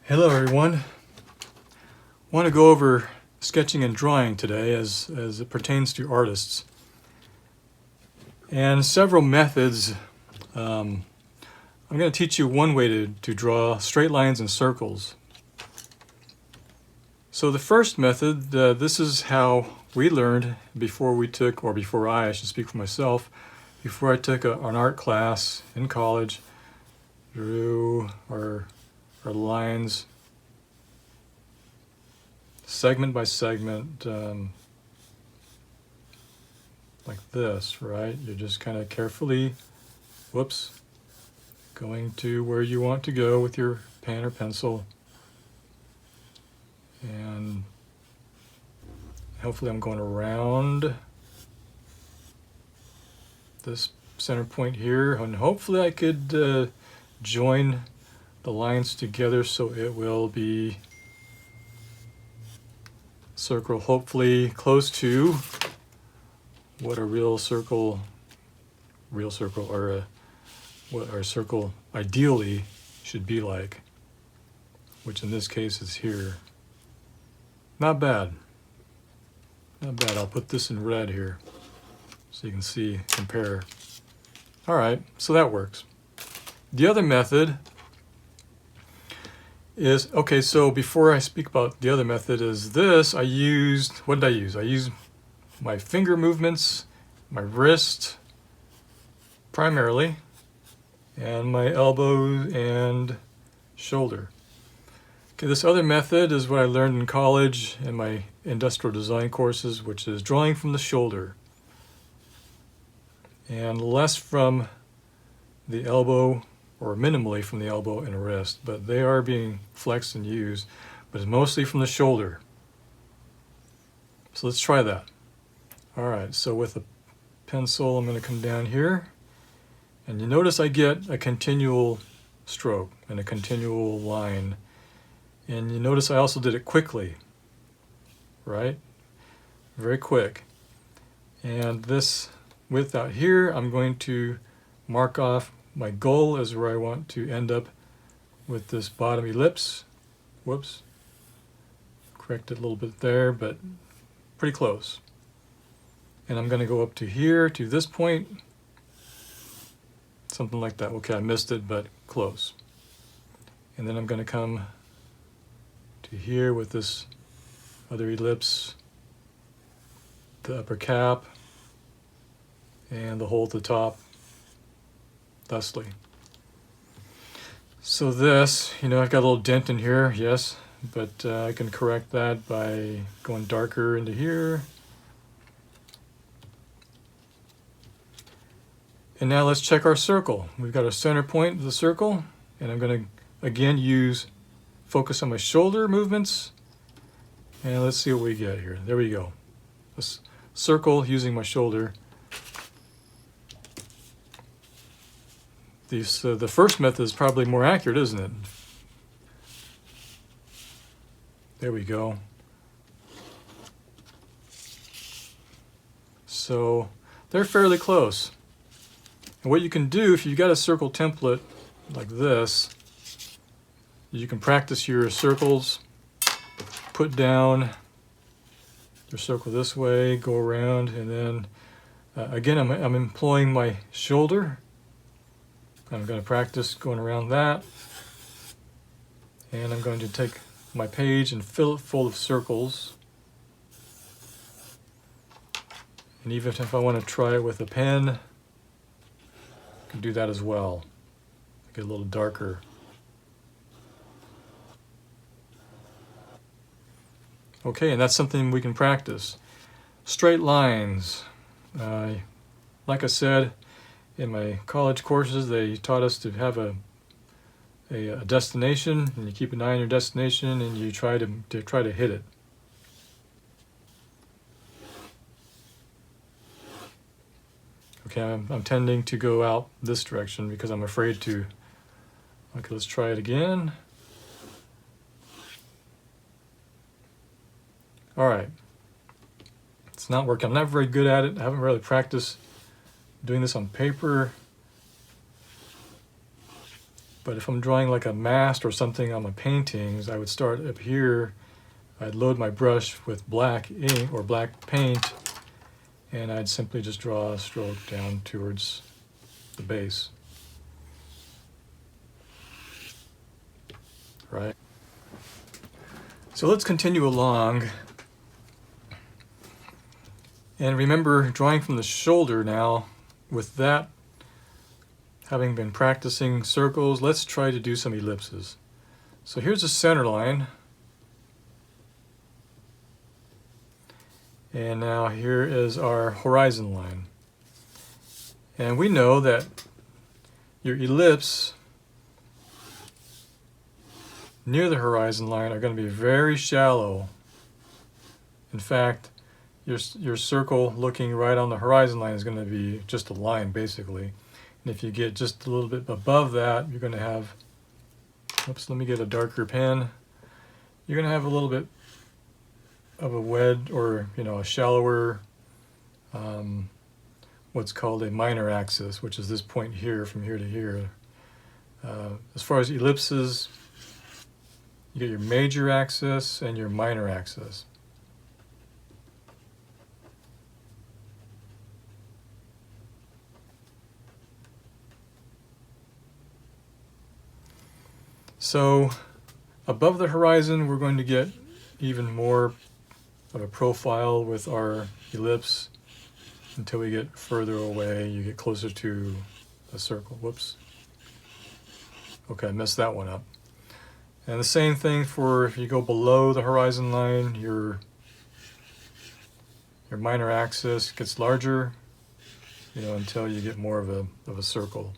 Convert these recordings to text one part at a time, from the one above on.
Hello everyone. I want to go over sketching and drawing today as it pertains to artists. And several methods. I'm going to teach you one way to draw straight lines and circles. So the first method, this is how we learned before I should speak for myself, before I took an art class in college, drew our lines segment by segment, like this, right? You're just kind of carefully, going to where you want to go with your pen or pencil. And hopefully I'm going around this center point here, and hopefully I could join the lines together so it will be circle, hopefully close to what a real circle, or what our circle ideally should be like, which in this case is here. Not bad. Not bad. I'll put this in red here so you can see, compare. All right, so that works. The other method is, okay, so before I speak about the other method is this, what did I use? I used my finger movements, my wrist primarily, and my elbow and shoulder. Okay, this other method is what I learned in college in my industrial design courses, which is drawing from the shoulder and less from the elbow, or minimally from the elbow and wrist, but they are being flexed and used, but it's mostly from the shoulder. So let's try that. All right, so with a pencil, I'm going to come down here, and you notice I get a continual stroke and a continual line. And you notice I also did it quickly, right? Very quick. And this width out here, I'm going to mark off. My goal is where I want to end up with this bottom ellipse. Whoops. Correct it a little bit there, but pretty close. And I'm going to go up to here, to this point. Something like that. Okay, I missed it, but close. And then I'm going to come to here with this other ellipse, the upper cap, and the hole at the top, thusly. So this, I've got a little dent in here, yes, but I can correct that by going darker into here. And now let's check our circle. We've got a center point of the circle, and I'm going to again focus on my shoulder movements, and let's see what we get here. There we go. This circle using my shoulder. The first method is probably more accurate, isn't it? There we go. So they're fairly close. And what you can do, if you've got a circle template like this, you can practice your circles, put down your circle this way, go around, and then again I'm employing my shoulder. I'm going to practice going around that, and I'm going to take my page and fill it full of circles. And even if I want to try it with a pen, I can do that as well. Get a little darker. Okay, and that's something we can practice. Straight lines. Like I said, in my college courses, they taught us to have a destination, and you keep an eye on your destination, and you try to hit it. Okay, I'm tending to go out this direction because I'm afraid to. Okay, let's try it again. All right, it's not working. I'm not very good at it. I haven't really practiced doing this on paper. But if I'm drawing like a mast or something on my paintings, I would start up here. I'd load my brush with black ink or black paint, and I'd simply just draw a stroke down towards the base. Right? So let's continue along. And remember, drawing from the shoulder now, with that having been practicing circles, let's try to do some ellipses. So here's a center line. And now here is our horizon line. And we know that your ellipse near the horizon line are going to be very shallow. In fact, your circle looking right on the horizon line is going to be just a line basically. And if you get just a little bit above that, you're going to have, oops, let me get a darker pen. You're going to have a little bit of a wedge, or a shallower, what's called a minor axis, which is this point here from here to here. As far as ellipses, you get your major axis and your minor axis. So above the horizon, we're going to get even more of a profile with our ellipse until we get further away. You get closer to a circle. Whoops. Okay, I messed that one up. And the same thing for if you go below the horizon line, your minor axis gets larger, until you get more of a circle.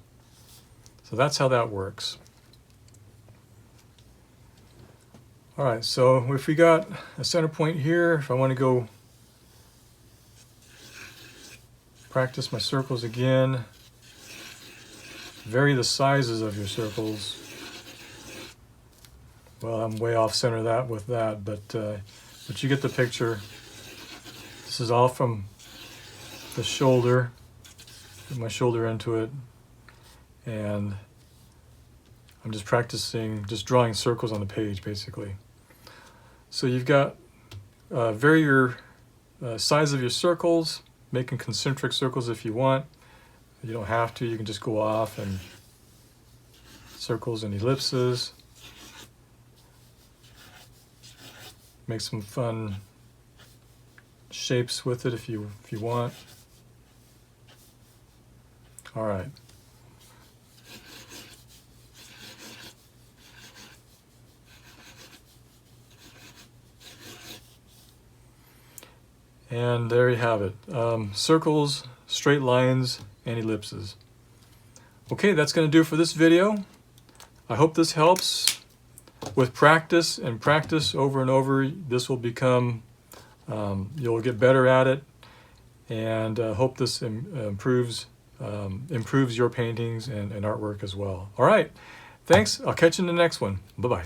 So that's how that works. All right, so if we got a center point here, if I want to go practice my circles again, vary the sizes of your circles. Well, I'm way off center with that, but you get the picture. This is all from the shoulder. Put my shoulder into it, and I'm just practicing, just drawing circles on the page, basically. So you've got vary your size of your circles, making concentric circles if you want. You don't have to, you can just go off and circles and ellipses. Make some fun shapes with it if you want. All right. And there you have it. Circles, straight lines, and ellipses. Okay, that's going to do it for this video. I hope this helps. With practice and practice over and over, this will become, you'll get better at it, and hope this improves your paintings and artwork as well. All right, thanks. I'll catch you in the next one. Bye-bye.